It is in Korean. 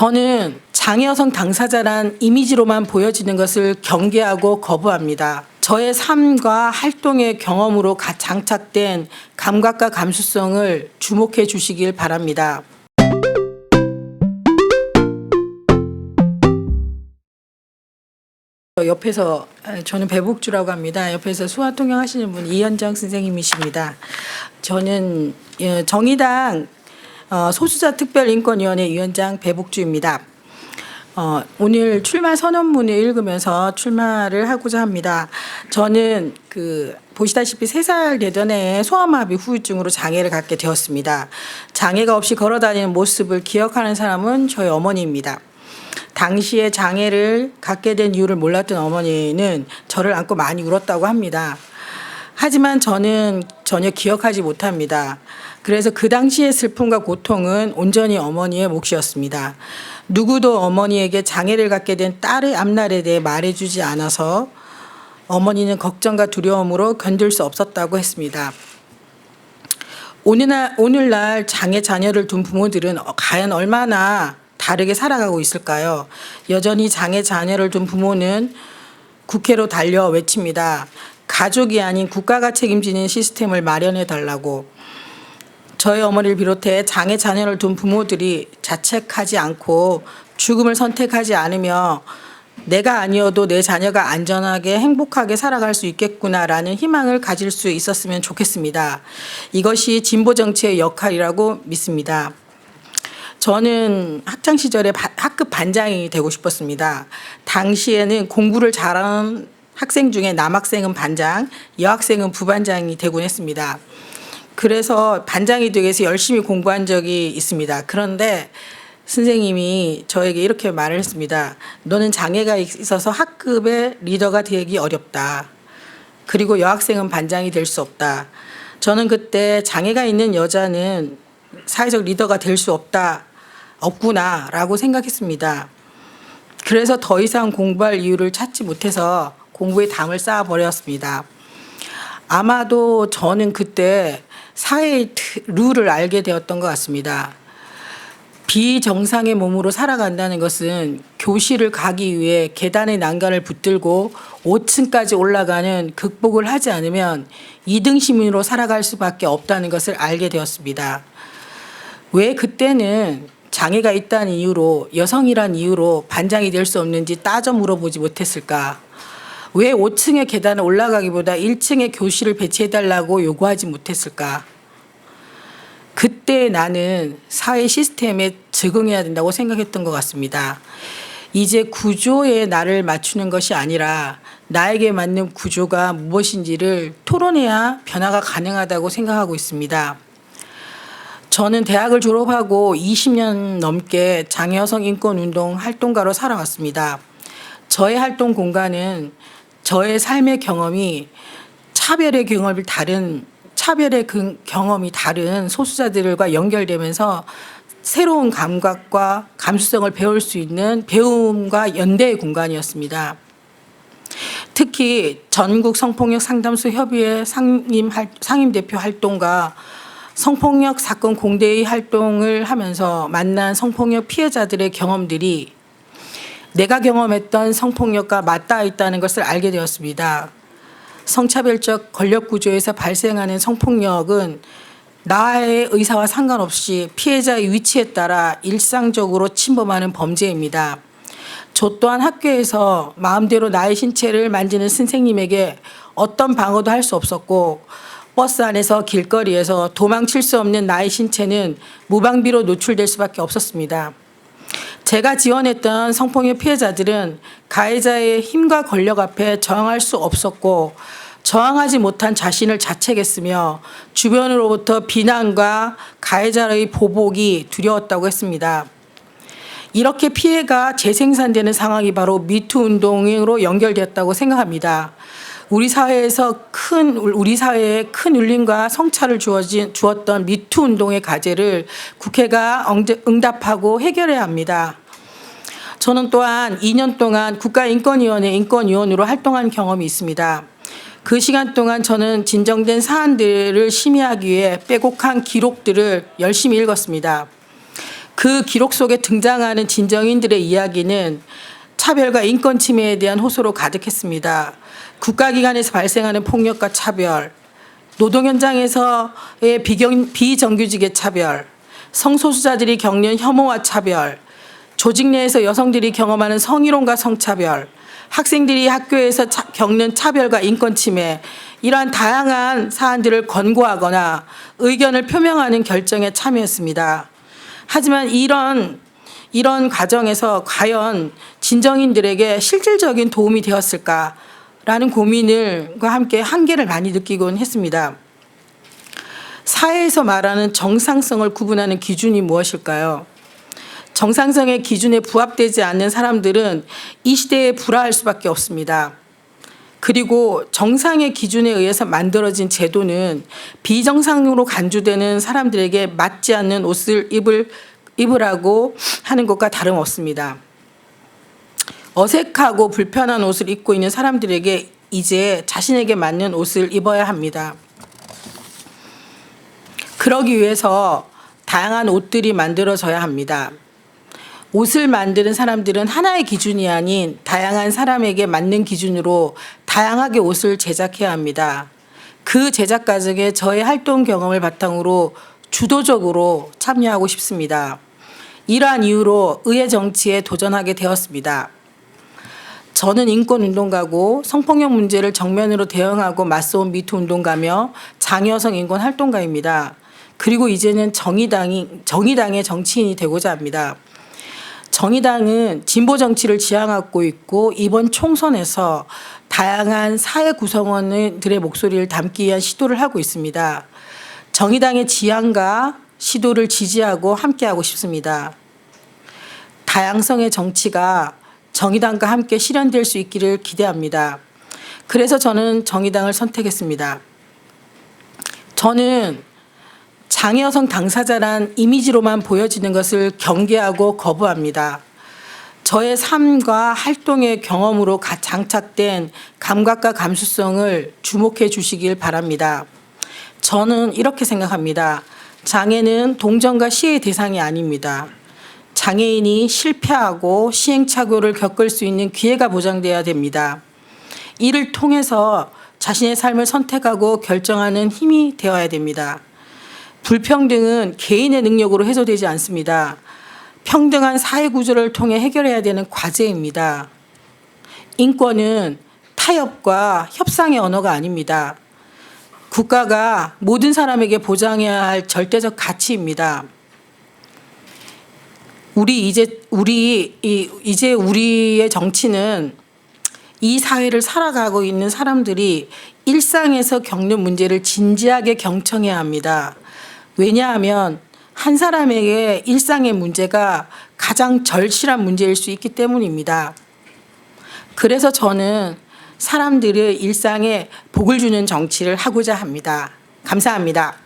저는 장애 여성 당사자란 이미지로만 보여지는 것을 경계하고 거부합니다. 저의 삶과 활동의 경험으로 장착된 감각과 감수성을 주목해 주시길 바랍니다. 옆에서 저는 배복주라고 합니다. 옆에서 수화통역 하시는 분 이현정 선생님이십니다. 저는 정의당 소수자 특별인권위원회 위원장 배복주입니다. 오늘 출마 선언문을 읽으면서 출마를 하고자 합니다. 저는 보시다시피 3살 되던 해에 소아마비 후유증으로 장애를 갖게 되었습니다. 장애가 없이 걸어다니는 모습을 기억하는 사람은 저희 어머니입니다. 당시에 장애를 갖게 된 이유를 몰랐던 어머니는 저를 안고 많이 울었다고 합니다. 하지만 저는 전혀 기억하지 못합니다. 그래서 그 당시의 슬픔과 고통은 온전히 어머니의 몫이었습니다. 누구도 어머니에게 장애를 갖게 된 딸의 앞날에 대해 말해주지 않아서 어머니는 걱정과 두려움으로 견딜 수 없었다고 했습니다. 오늘날 장애 자녀를 둔 부모들은 과연 얼마나 다르게 살아가고 있을까요? 여전히 장애 자녀를 둔 부모는 국회로 달려 외칩니다. 가족이 아닌 국가가 책임지는 시스템을 마련해 달라고. 저희 어머니를 비롯해 장애 자녀를 둔 부모들이 자책하지 않고 죽음을 선택하지 않으며 내가 아니어도 내 자녀가 안전하게 행복하게 살아갈 수 있겠구나라는 희망을 가질 수 있었으면 좋겠습니다. 이것이 진보 정치의 역할이라고 믿습니다. 저는 학창 시절에 학급 반장이 되고 싶었습니다. 당시에는 공부를 잘하는 학생 중에 남학생은 반장, 여학생은 부반장이 되곤 했습니다. 그래서 반장이 되기 위해서 열심히 공부한 적이 있습니다. 그런데 선생님이 저에게 이렇게 말을 했습니다. 너는 장애가 있어서 학급의 리더가 되기 어렵다. 그리고 여학생은 반장이 될 수 없다. 저는 그때 장애가 있는 여자는 사회적 리더가 될 수 없구나라고 생각했습니다. 그래서 더 이상 공부할 이유를 찾지 못해서 공부에 담을 쌓아버렸습니다. 아마도 저는 그때 사회의 룰을 알게 되었던 것 같습니다. 비정상의 몸으로 살아간다는 것은 교실을 가기 위해 계단의 난간을 붙들고 5층까지 올라가는 극복을 하지 않으면 2등 시민으로 살아갈 수밖에 없다는 것을 알게 되었습니다. 왜 그때는 장애가 있다는 이유로, 여성이란 이유로 반장이 될 수 없는지 따져 물어보지 못했을까? 왜 5층의 계단을 올라가기보다 1층에 교실을 배치해달라고 요구하지 못했을까? 그때 나는 사회 시스템에 적응해야 된다고 생각했던 것 같습니다. 이제 구조에 나를 맞추는 것이 아니라 나에게 맞는 구조가 무엇인지를 토론해야 변화가 가능하다고 생각하고 있습니다. 저는 대학을 졸업하고 20년 넘게 장애 여성 인권 운동 활동가로 살아왔습니다. 저의 활동 공간은 저의 삶의 경험이 차별의 경험이 다른 소수자들과 연결되면서 새로운 감각과 감수성을 배울 수 있는 배움과 연대의 공간이었습니다. 특히 전국 성폭력 상담소 협의회 상임대표 활동과 성폭력 사건 공대의 활동을 하면서 만난 성폭력 피해자들의 경험들이 내가 경험했던 성폭력과 맞닿아 있다는 것을 알게 되었습니다. 성차별적 권력구조에서 발생하는 성폭력은 나의 의사와 상관없이 피해자의 위치에 따라 일상적으로 침범하는 범죄입니다. 저 또한 학교에서 마음대로 나의 신체를 만지는 선생님에게 어떤 방어도 할 수 없었고 버스 안에서 길거리에서 도망칠 수 없는 나의 신체는 무방비로 노출될 수밖에 없었습니다. 제가 지원했던 성폭력 피해자들은 가해자의 힘과 권력 앞에 저항할 수 없었고 저항하지 못한 자신을 자책했으며 주변으로부터 비난과 가해자의 보복이 두려웠다고 했습니다. 이렇게 피해가 재생산되는 상황이 바로 미투 운동으로 연결되었다고 생각합니다. 우리 사회에 큰 울림과 성찰을 주었던 미투 운동의 과제를 국회가 응답하고 해결해야 합니다. 저는 또한 2년 동안 국가인권위원회 인권위원으로 활동한 경험이 있습니다. 그 시간 동안 저는 진정된 사안들을 심의하기 위해 빼곡한 기록들을 열심히 읽었습니다. 그 기록 속에 등장하는 진정인들의 이야기는 차별과 인권 침해에 대한 호소로 가득했습니다. 국가기관에서 발생하는 폭력과 차별, 노동 현장에서의 비정규직의 차별, 성소수자들이 겪는 혐오와 차별, 조직 내에서 여성들이 경험하는 성희롱과 성차별, 학생들이 학교에서 겪는 차별과 인권 침해, 이러한 다양한 사안들을 권고하거나 의견을 표명하는 결정에 참여했습니다. 하지만 이런 과정에서 과연 진정인들에게 실질적인 도움이 되었을까라는 고민과 함께 한계를 많이 느끼곤 했습니다. 사회에서 말하는 정상성을 구분하는 기준이 무엇일까요? 정상성의 기준에 부합되지 않는 사람들은 이 시대에 불화할 수밖에 없습니다. 그리고 정상의 기준에 의해서 만들어진 제도는 비정상으로 간주되는 사람들에게 맞지 않는 옷을 입으라고 하는 것과 다름없습니다. 어색하고 불편한 옷을 입고 있는 사람들에게 이제 자신에게 맞는 옷을 입어야 합니다. 그러기 위해서 다양한 옷들이 만들어져야 합니다. 옷을 만드는 사람들은 하나의 기준이 아닌 다양한 사람에게 맞는 기준으로 다양하게 옷을 제작해야 합니다. 그 제작 과정에 저의 활동 경험을 바탕으로 주도적으로 참여하고 싶습니다. 이러한 이유로 의회 정치에 도전하게 되었습니다. 저는 인권운동가고 성폭력 문제를 정면으로 대응하고 맞서온 미투 운동가며 장여성 인권 활동가입니다. 그리고 이제는 정의당의 정치인이 되고자 합니다. 정의당은 진보 정치를 지향하고 있고 이번 총선에서 다양한 사회 구성원들의 목소리를 담기 위한 시도를 하고 있습니다. 정의당의 지향과 시도를 지지하고 함께하고 싶습니다. 다양성의 정치가 정의당과 함께 실현될 수 있기를 기대합니다. 그래서 저는 정의당을 선택했습니다. 저는 장애여성 당사자란 이미지로만 보여지는 것을 경계하고 거부합니다. 저의 삶과 활동의 경험으로 장착된 감각과 감수성을 주목해 주시길 바랍니다. 저는 이렇게 생각합니다. 장애는 동정과 시의 대상이 아닙니다. 장애인이 실패하고 시행착오를 겪을 수 있는 기회가 보장돼야 됩니다. 이를 통해서 자신의 삶을 선택하고 결정하는 힘이 되어야 됩니다. 불평등은 개인의 능력으로 해소되지 않습니다. 평등한 사회 구조를 통해 해결해야 되는 과제입니다. 인권은 타협과 협상의 언어가 아닙니다. 국가가 모든 사람에게 보장해야 할 절대적 가치입니다. 이제 우리의 정치는 이 사회를 살아가고 있는 사람들이 일상에서 겪는 문제를 진지하게 경청해야 합니다. 왜냐하면 한 사람에게 일상의 문제가 가장 절실한 문제일 수 있기 때문입니다. 그래서 저는 사람들의 일상에 복을 주는 정치를 하고자 합니다. 감사합니다.